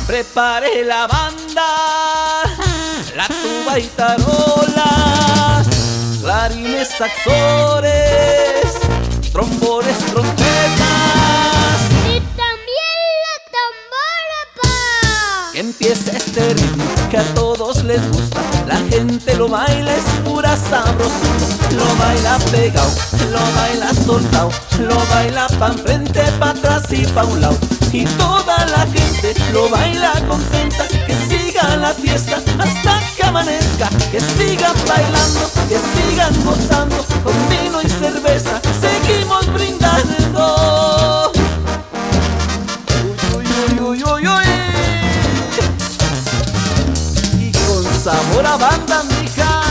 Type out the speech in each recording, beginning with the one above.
Prepare la banda, la tuba y tarola, clarines, saxores, trombones, trompetas y también la tambora, pa. Que empiece este ritmo que a todos les gusta. La gente lo baila, es pura sabrosura. Lo baila pegado, lo baila soltado, lo baila pa' enfrente, pa' atrás y pa' un lado. Y toda la gente lo baila contenta. Que siga la fiesta hasta que amanezca. Que sigan bailando, que sigan gozando. Con vino y cerveza seguimos brindando. Uy, uy, uy, uy, uy. Y con sabor a banda, mija.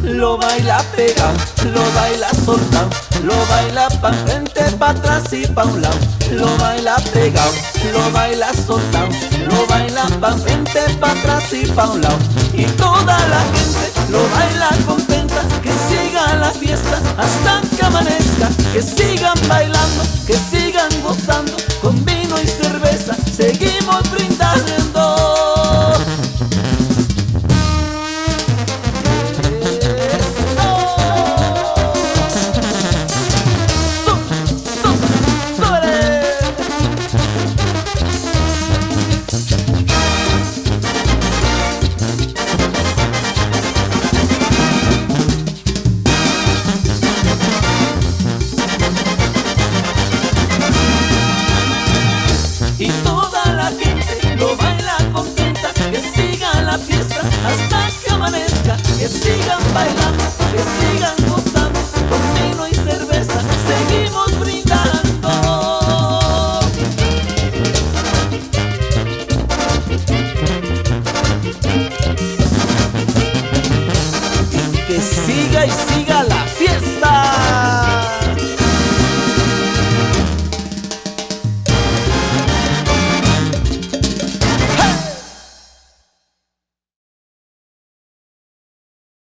Lo baila pegado, lo baila soltado, lo baila pa' frente, pa' atrás y pa' un lado. Lo baila pegado, lo baila soltado, lo baila pa' frente, pa' atrás y pa' un lado. Y toda la gente lo baila contenta. Que siga la fiesta hasta que amanezca. Que sigan bailando, que sigan gozando. Con vino y cerveza seguimos brindando. Y toda la gente lo baila contenta. Que siga la fiesta hasta que amanezca. Que sigan bailando, que sigan gozando. Con vino y cerveza seguimos brindando. Que siga y siga